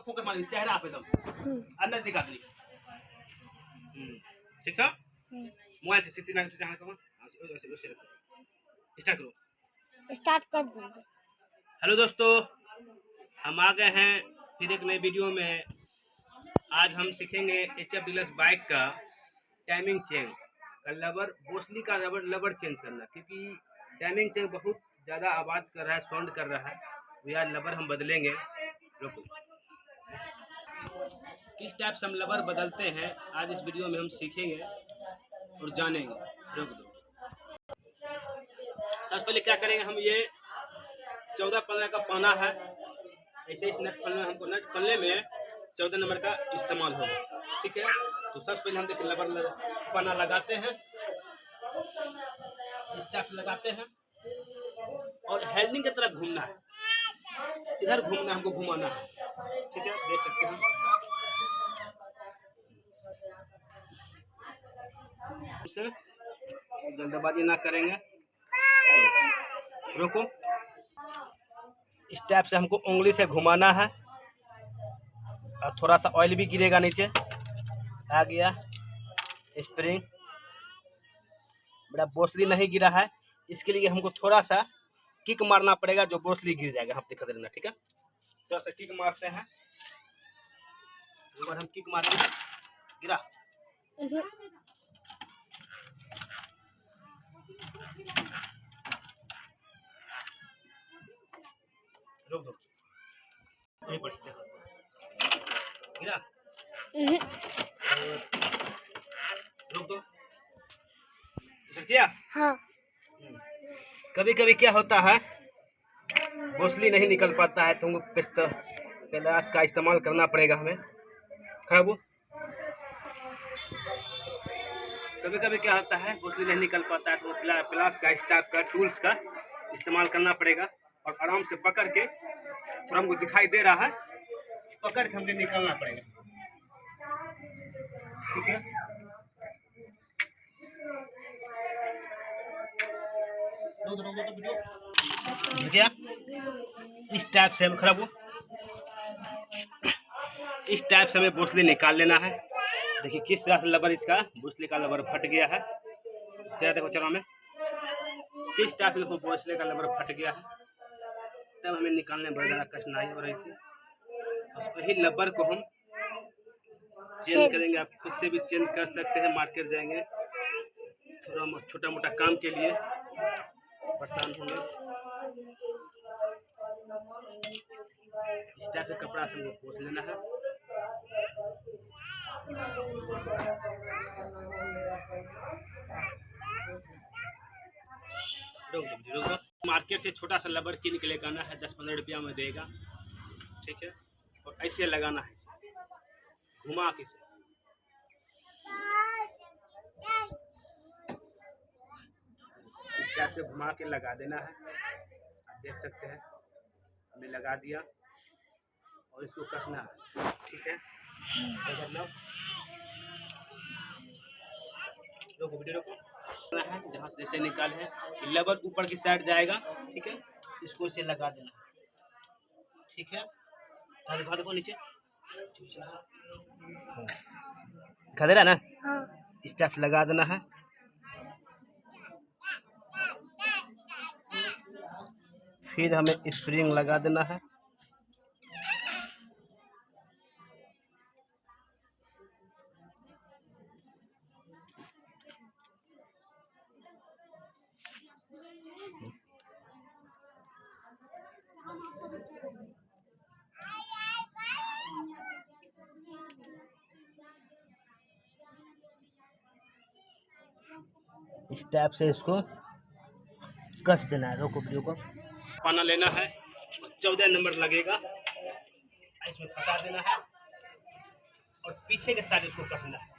Focus मार चेहरा पे एकदम अंदर दिखा दी। ठीक है मोबाइल से 69 जहां करो स्टार्ट करो। स्टार्ट कर दूंगा। हेलो दोस्तों, हम आ गए हैं फिर एक नई वीडियो में। आज हम सीखेंगे HF डीलक्स बाइक का टाइमिंग चेंज का लबर, बोसली का लबर चेंज करना, क्योंकि टाइमिंग चेंज बहुत ज़्यादा आवाज़ कर रहा है, साउंड कर रहा है। भैया लबर हम बदलेंगे, रुको। किस टाइप से हम लबर बदलते हैं आज इस वीडियो में हम सीखेंगे और जानेंगे। रुक दो। सबसे पहले क्या करेंगे, हम ये 14-15 का पाना है, ऐसे इस नट पल्ले हमको नट पल्ले में 14 नंबर का इस्तेमाल होगा। ठीक है, तो सबसे पहले हम देखिए लबर पाना लगाते हैं, इस टाइप से लगाते हैं और हैंडलिंग की तरफ घूमना है, इधर घूमना, हमको घुमाना है। ठीक है, देख सकते हैं। उसे जल्दबाजी ना करेंगे, रुको। इस टाइप से हमको उंगली से घुमाना है और थोड़ा सा ऑयल भी गिरेगा नीचे। आ गया स्प्रिंग, बड़ा बोसली नहीं गिरा है, इसके लिए हमको थोड़ा सा किक मारना पड़ेगा, जो बोसली गिर जाएगा। हम दिखा देना, ठीक है। थोड़ा सा किक मारते हैं, एक बार हम किक मारेंगे, गिरा। रुक दो, यहीं पर देखो, गिरा। रुक दो, किया। हाँ। कभी कभी क्या होता है, बोसली नहीं निकल पाता है, तो हमको प्लास का इस्तेमाल करना पड़ेगा हमें। खराब, कभी कभी क्या होता है बोसली नहीं निकल पाता है, तो प्लास का, इस टाइप का टूल्स का इस्तेमाल करना पड़ेगा और आराम से पकड़ के, थोड़ा हमको दिखाई दे रहा है, पकड़ के हमको निकालना पड़ेगा। ठीक है, क्या इस टाइप से हम खराब हो, इस टाइप से हमें बोसली निकाल लेना है। देखिए किस तरह से लबर, इसका बोसली का लबर फट गया है। चला देखो, चलो हमें किस टाइप से बोसली का लबर फट गया है, तब हमें निकालने में बहुत ज़्यादा कठिनाई हो रही थी। बस वही लबर को हम चेंज करेंगे। आप खुद से भी चेंज कर सकते हैं, मार्केट जाएंगे, थोड़ा छोटा मोटा काम के लिए परेशान होंगे, इस टाइप से कपड़ा से हमको पोंछ लेना है। मार्केट से छोटा सा लबर कीन के लेकर आना है, 10-15 रुपया में देगा। ठीक है, और ऐसे लगाना है, घुमा के से। इस टाइप से घुमा के लगा देना है। आप देख सकते हैं, हमने लगा दिया और इसको कसना है। ठीक है, रोको वीडियो, रोको है, जहाँ से जैसे निकाल है लबर ऊपर की साइड जाएगा। ठीक है, इसको इसे लगा देना। ठीक है, देखो नीचे दिखा दे रहा ना। हाँ। इस टाइप लगा देना है। फिर हमें स्प्रिंग लगा देना है। इस टाइप से इसको कस देना है। रोको वीडियो को, पाना लेना है, 14 नंबर लगेगा, इसमें फंसा देना है और पीछे के साइड इसको कसना है।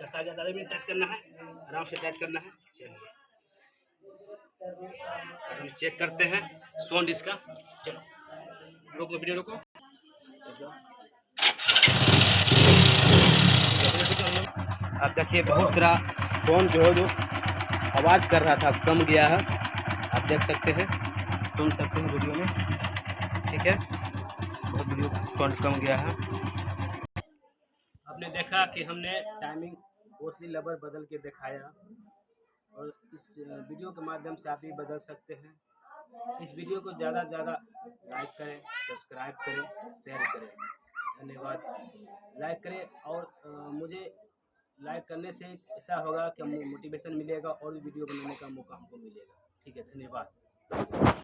कस प्लस आ गया, ज़्यादा भी टाइट करना है, आराम से टाइट करना है। चलिए हम चेक करते हैं साउंड इसका। चलो रोको, वीडियो रोको। अब देखिए बहुत सारा फोन जो है जो आवाज़ कर रहा था कम गया है, आप देख सकते हैं, सुन सकते हैं वीडियो में। ठीक है, बहुत वीडियो साउंड कम गया है। आपने देखा कि हमने टाइमिंग बोसली लेवल बदल के दिखाया, और इस वीडियो के माध्यम से आप भी बदल सकते हैं। इस वीडियो को ज़्यादा से ज़्यादा लाइक करें, सब्सक्राइब करें, शेयर करें। धन्यवाद। लाइक करें, और मुझे लाइक करने से ऐसा होगा कि मोटिवेशन मिलेगा और भी वीडियो बनाने का मौका हमको मिलेगा। ठीक है, धन्यवाद।